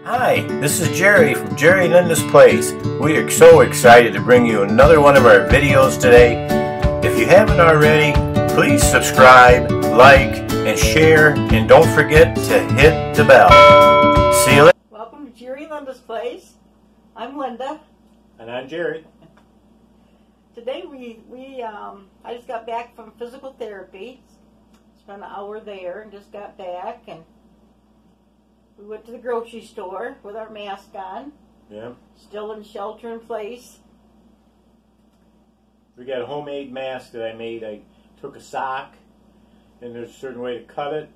Hi, this is Jerry from Jerry and Linda's Place. We are so excited to bring you another one of our videos today. If you haven't already, please subscribe, like, and share, and don't forget to hit the bell. See you later. Welcome to Jerry and Linda's Place. I'm Linda. And I'm Jerry. Today I just got back from physical therapy. Spent an hour there and just got back, and we went to the grocery store with our mask on. Yeah. Still in shelter in place. We got a homemade mask that I made. I took a sock, and there's a certain way to cut it,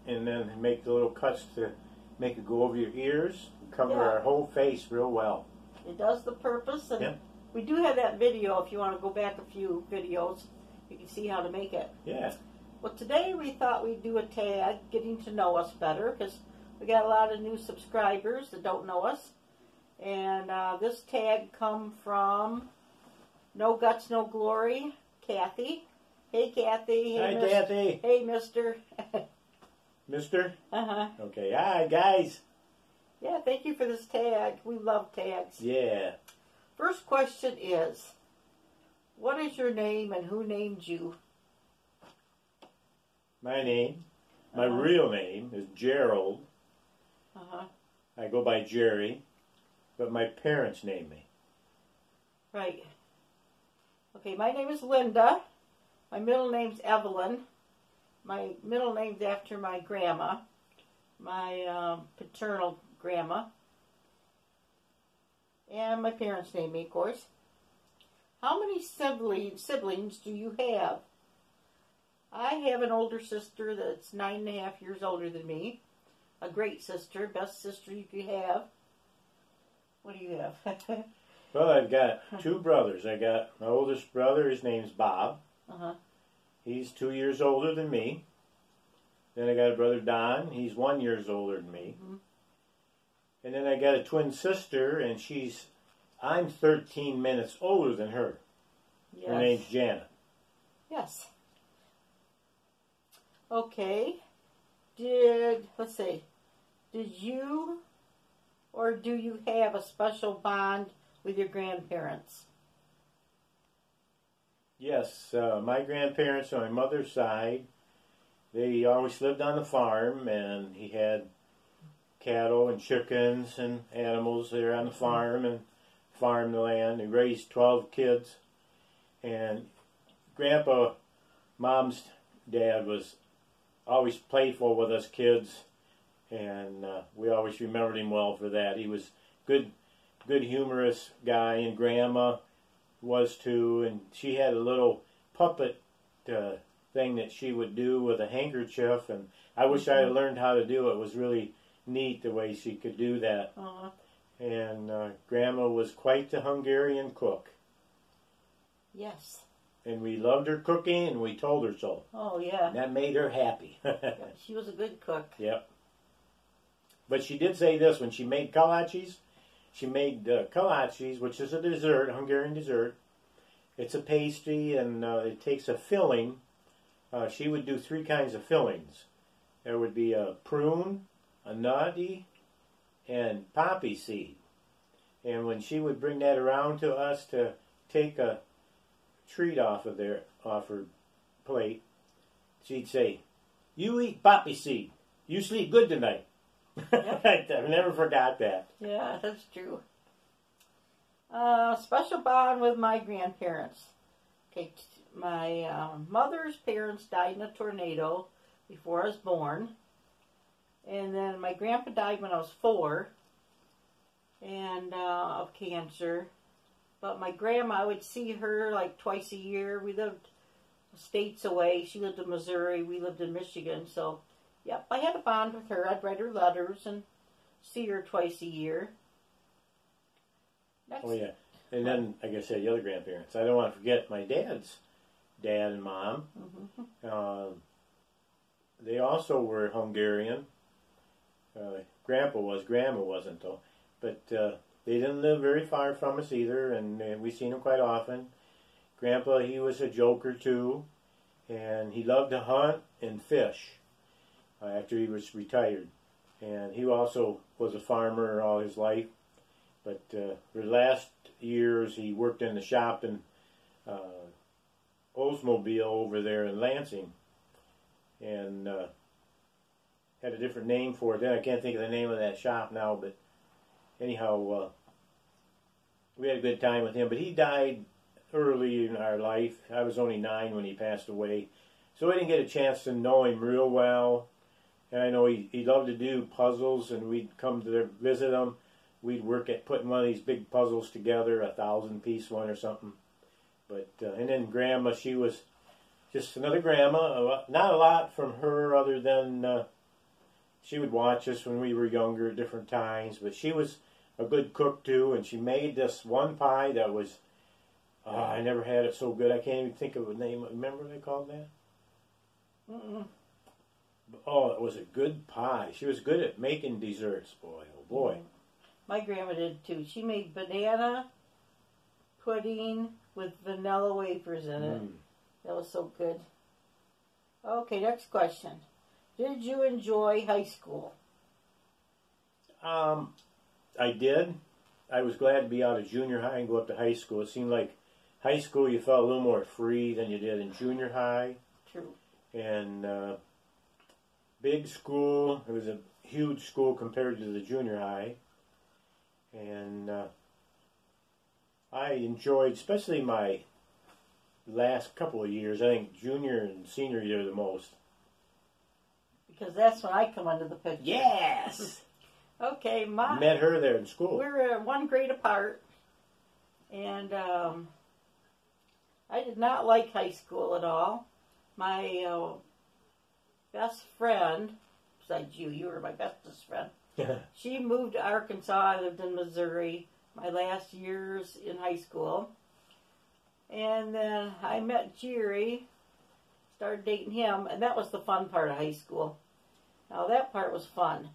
and then make the little cuts to make it go over your ears, cover our whole face real well. It does the purpose, and we do have that video. If you want to go back a few videos, you can see how to make it. Yeah. Well, today we thought we'd do a tag, getting to know us better, because we got a lot of new subscribers that don't know us. And this tag come from No Guts, No Glory, Kathy. Hey, Kathy. Hey, hi, Kathy. Hey, Mister. Mister? Uh-huh. Okay. Hi, guys. Yeah, thank you for this tag. We love tags. Yeah. First question is, what is your name and who named you? My real name is Gerald. I go by Jerry, but my parents named me. Right. Okay, my name is Linda. My middle name's Evelyn. My middle name's after my grandma, my paternal grandma. And my parents named me, of course. How many siblings do you have? I have an older sister that's 9.5 years older than me. A great sister, best sister you could have. What do you have? Well, I've got two brothers. I got my oldest brother, his name's Bob. He's 2 years older than me. Then I got a brother, Don. He's 1 year older than me. And then I got a twin sister, and I'm 13 minutes older than her. Yes. Her name's Janet. Yes. Okay. Did you or do you have a special bond with your grandparents? Yes, my grandparents on my mother's side, they always lived on the farm, and he had cattle and chickens and animals there on the farm and farmed the land. He raised 12 kids, and Grandpa, Mom's dad, was always playful with us kids, and we always remembered him well for that. He was good humorous guy, and Grandma was too, and she had a little puppet thing that she would do with a handkerchief, and I wish I had learned how to do it. It was really neat the way she could do that. And Grandma was quite the Hungarian cook. Yes. And we loved her cooking, and we told her so. Oh, yeah. And that made her happy. Yeah, she was a good cook. Yep. But she did say this, when she made kolaches, which is a dessert, a Hungarian dessert. It's a pastry, and it takes a filling. She would do 3 kinds of fillings. There would be a prune, a nutty, and poppy seed. And when she would bring that around to us to take a treat off her plate, she'd say, "You eat poppy seed. You sleep good tonight." Yep. I've never forgot that. Yeah, that's true. Special bond with my grandparents. Okay, my mother's parents died in a tornado before I was born. And then my grandpa died when I was 4 and of cancer. But my grandma, I would see her like twice a year. We lived states away. She lived in Missouri. We lived in Michigan. So, yep, I had a bond with her. I'd write her letters and see her twice a year. Next. Oh, yeah. And then, like I said, the other grandparents. I don't want to forget my dad's dad and mom. They also were Hungarian. Grandpa was. Grandma wasn't, though. But they didn't live very far from us either, and we seen them quite often. Grandpa, he was a joker, too, and he loved to hunt and fish after he was retired. and he also was a farmer all his life. But for the last years, he worked in the shop in Oldsmobile over there in Lansing, and had a different name for it then. I can't think of the name of that shop now, but anyhow, we had a good time with him. But he died early in our life. I was only 9 when he passed away, so I didn't get a chance to know him real well. And I know he loved to do puzzles, and we'd come to visit him. We'd work at putting one of these big puzzles together, 1,000-piece one or something. But and then Grandma, she was just another grandma. Not a lot from her other than she would watch us when we were younger at different times. But she was a good cook too, and she made this one pie that was, I never had it so good. I can't even think of a name. Remember what they called that? Mm-mm. Oh, it was a good pie. She was good at making desserts, boy. Oh, boy. My grandma did too. She made banana pudding with vanilla wafers in it. That was so good. Okay, next question. Did you enjoy high school? I did. I was glad to be out of junior high and go up to high school. It seemed like high school you felt a little more free than you did in junior high. True. And big school. It was a huge school compared to the junior high. And I enjoyed, especially my last couple of years, I think junior and senior year the most. Because that's when I come under the picture. Yes! Okay, met her there in school. We were 1 grade apart. And I did not like high school at all. My best friend, besides you were my bestest friend. She moved to Arkansas. I lived in Missouri my last years in high school. And then I met Jerry, started dating him, and that was the fun part of high school. Now that part was fun.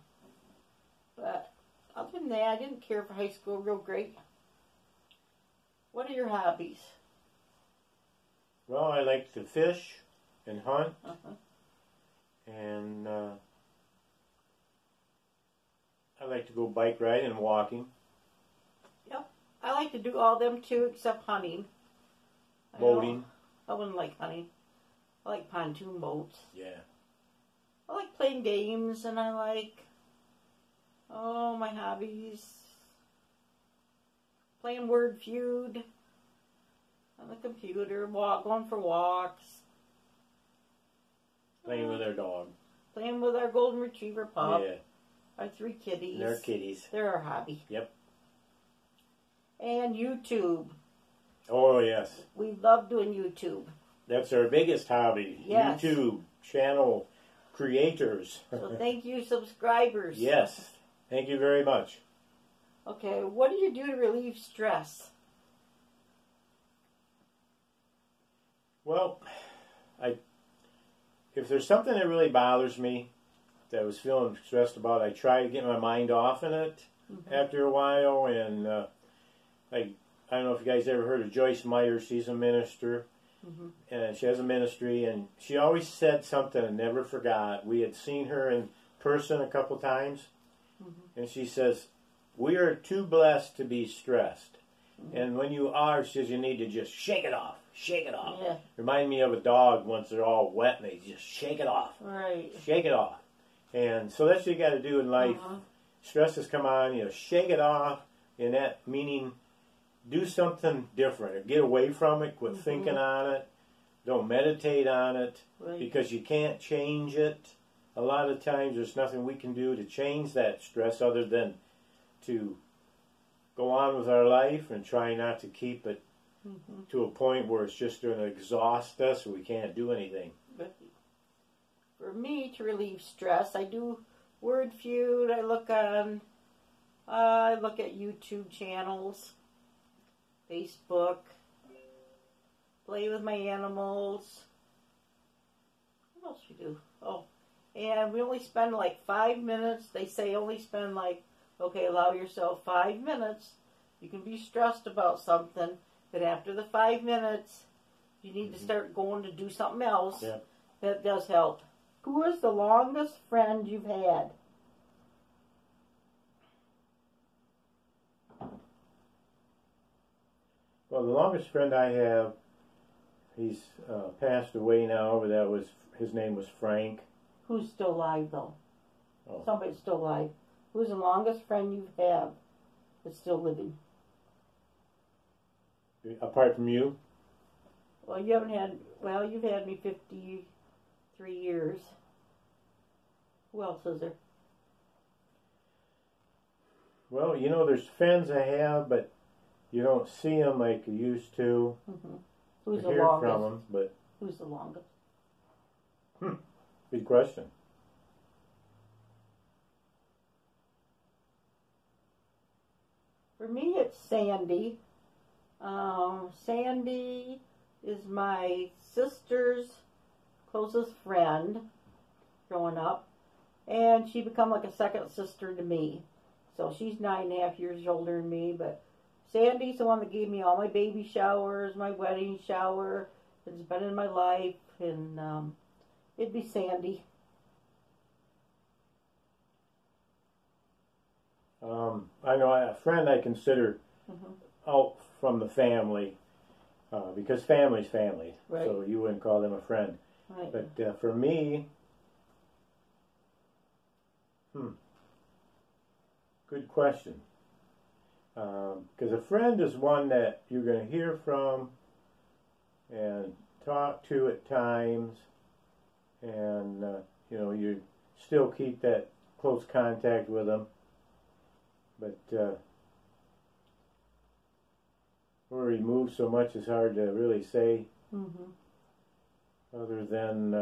But other than that, I didn't care for high school real great. What are your hobbies? Well, I like to fish and hunt. And I like to go bike riding and walking. Yep. I like to do all them too, except hunting. Boating. I wouldn't like hunting. I like pontoon boats. Yeah. I like playing games, and I like, my hobbies. Playing Word Feud on the computer, going for walks. Playing with our dog. Playing with our golden retriever pup. Yeah. Our 3 kitties. They're kitties. They're our hobby. Yep. And YouTube. Oh, yes. We love doing YouTube. That's our biggest hobby. Yes. YouTube channel creators. So thank you, subscribers. Yes. Thank you very much. Okay, what do you do to relieve stress? Well, if there's something that really bothers me, that I was feeling stressed about, I try to get my mind off in it after a while. And I don't know if you guys ever heard of Joyce Meyer. She's a minister, and she has a ministry, and she always said something I never forgot. We had seen her in person a couple times, and she says, "We are too blessed to be stressed. And when you are," she says, "you need to just shake it off. Shake it off." Yeah. Remind me of a dog once they're all wet and they just shake it off. Right. Shake it off. And so that's what you got to do in life. Stress has come on, shake it off. And that meaning do something different. Or get away from it. Quit thinking on it. Don't meditate on it. Right. Because you can't change it. A lot of times there's nothing we can do to change that stress other than to go on with our life and try not to keep it to a point where it's just going to exhaust us or we can't do anything. But for me, to relieve stress, I do Word Feud. I look at YouTube channels, Facebook, play with my animals. What else we do? Oh, and we only spend like 5 minutes. They say only spend allow yourself 5 minutes. You can be stressed about something, but after the 5 minutes, you need to start going to do something else. Yeah. That does help. Who is the longest friend you've had? Well, the longest friend I have, he's passed away now, but his name was Frank. Who's still alive, though? Oh. Somebody's still alive. Who's the longest friend you have that's still living? Apart from you? Well, you've had me 53 years. Who else is there? Well, there's friends I have, but you don't see them like you used to. Mm-hmm. Who's You the hear longest? from them, but Who's the longest? good question. For me, it's Sandy. Sandy is my sister's closest friend growing up, and she become like a second sister to me. So she's 9.5 years older than me, but Sandy's the one that gave me all my baby showers, my wedding shower. It's been in my life, and it'd be Sandy. I know a friend I consider out from the family, because family's family, Right. so you wouldn't call them a friend. Right. But for me, good question. Because a friend is one that you're going to hear from and talk to at times, and you still keep that close contact with them. But we're removed so much, it's hard to really say. Other than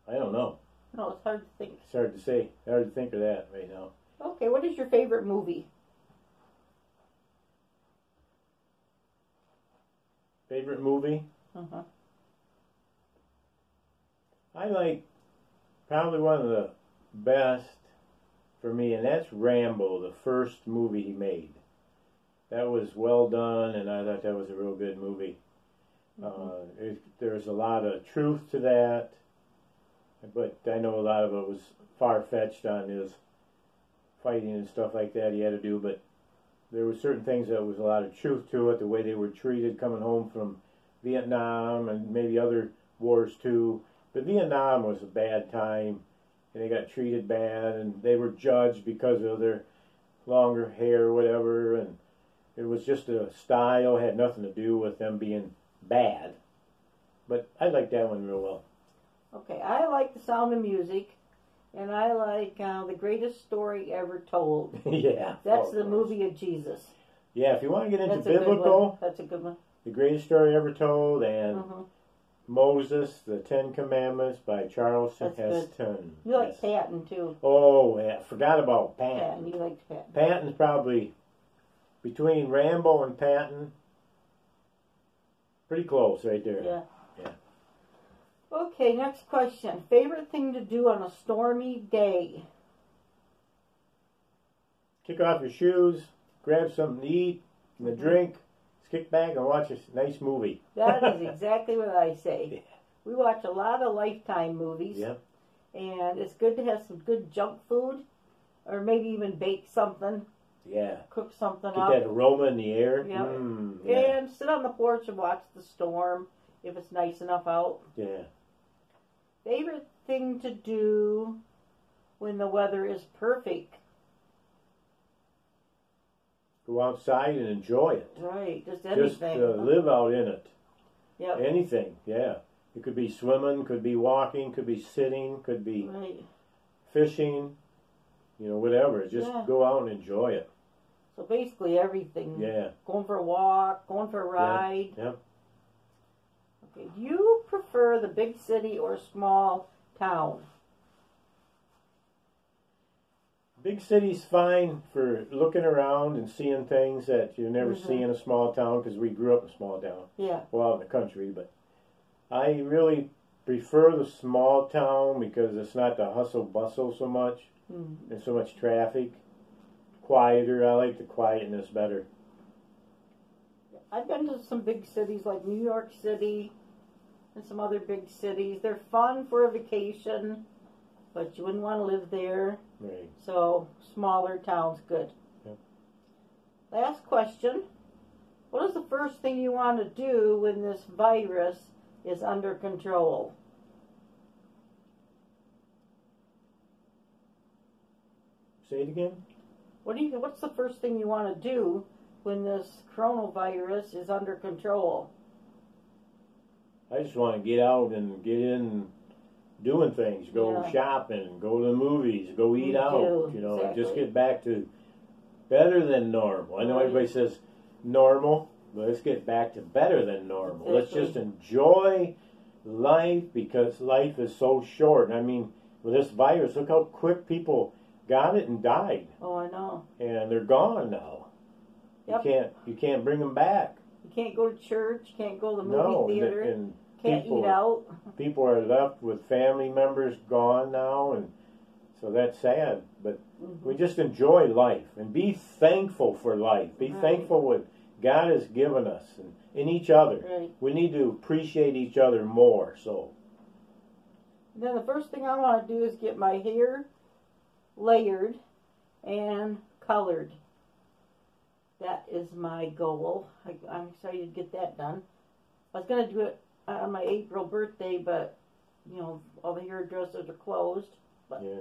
I don't know. No, it's hard to think. It's hard to say. Hard to think of that right now. Okay, what is your favorite movie? Favorite movie? I like probably one of the best for me, and that's Rambo, the first movie he made. That was well done, and I thought that was a real good movie. There's a lot of truth to that, but I know a lot of it was far-fetched on his fighting and stuff like that he had to do, but there were certain things that was a lot of truth to it, the way they were treated coming home from Vietnam and maybe other wars too. But Vietnam was a bad time, and they got treated bad, and they were judged because of their longer hair or whatever, and it was just a style, had nothing to do with them being bad. But I like that one real well. Okay, I like The Sound of Music, and I like The Greatest Story Ever Told. Yeah. That's the movie of Jesus. Yeah, if you want to get into That's a good one. biblical, That's a good one. The Greatest Story Ever Told, and Moses, The Ten Commandments by Charles Heston. You like Patton, too. Oh, yeah, forgot about Patton. Patton, you liked Patton. Patton's probably, between Rambo and Patton, pretty close right there. Yeah. Yeah. Okay, next question. Favorite thing to do on a stormy day? Kick off your shoes, grab something to eat and a drink, kick back and watch a nice movie. That is exactly what I say. Yeah. We watch a lot of Lifetime movies. Yeah. And it's good to have some good junk food, or maybe even bake something. Yeah. Cook something Get up. that aroma in the air. Yeah. Yeah. And sit on the porch and watch the storm if it's nice enough out. Yeah. Favorite thing to do when the weather is perfect? Go outside and enjoy it. Right, just anything. Just live out in it. Yep. Anything, yeah. It could be swimming, could be walking, could be sitting, could be fishing, whatever. Just go out and enjoy it. So basically everything. Yeah. Going for a walk, going for a ride. Yeah. Okay. Do you prefer the big city or small town? Big city's fine for looking around and seeing things that you never see in a small town, because we grew up in a small town. Yeah. Well, out in the country, but I really prefer the small town because it's not the hustle bustle so much. There's so much traffic. Quieter. I like the quietness better. I've been to some big cities like New York City and some other big cities. They're fun for a vacation, but you wouldn't want to live there. Right. So smaller towns, good. Yep. Last question. What is the first thing you want to do when this virus is under control? Say it again. What's the first thing you want to do when this coronavirus is under control? I just want to get out and get in doing things. Go shopping, go to the movies, go eat out. You know, exactly. Just get back to better than normal. I know everybody says normal, but let's get back to better than normal. Exactly. Let's just enjoy life because life is so short. I mean, with this virus, look how quick people got it and died. Oh, I know. And they're gone now. Yep. You can't bring them back. You can't go to church. You can't go to the movie theater. And can't eat out. People are left with family members gone now, and so that's sad. But we just enjoy life and be thankful for life. Be thankful what God has given us and each other. Right. We need to appreciate each other more. So then the first thing I want to do is get my hair layered and colored. That is my goal. I'm excited to get that done. I was going to do it on my April birthday, but, you know, all the hairdressers are closed. But yeah.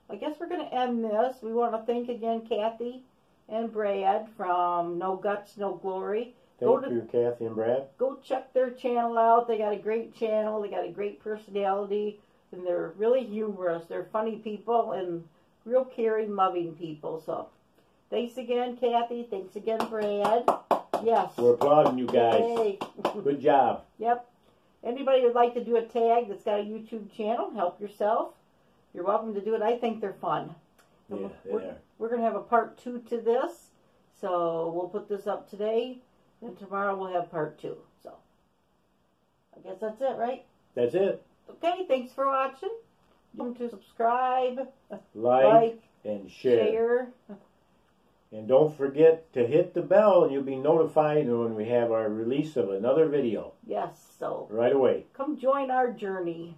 I guess we're going to end this. We want to thank again Kathy and Brad from No Guts, No Glory. Thank you, Kathy and Brad. Go check their channel out. They got a great channel. They got a great personality. And they're really humorous. They're funny people and real caring, loving people. So thanks again, Kathy. Thanks again, Brad. Yes. We're applauding you guys. Yay. Good job. Yep. Anybody would like to do a tag that's got a YouTube channel, help yourself. You're welcome to do it. I think they're fun. Yeah, they are. We're going to have a part 2 to this. So we'll put this up today. And tomorrow we'll have part 2. So I guess that's it, right? That's it. Okay, thanks for watching. Don't forget to subscribe, Like and share. And don't forget to hit the bell and you'll be notified when we have our release of another video. Yes, so right away. Come join our journey.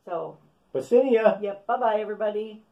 So Basinia. Yep, bye-bye everybody.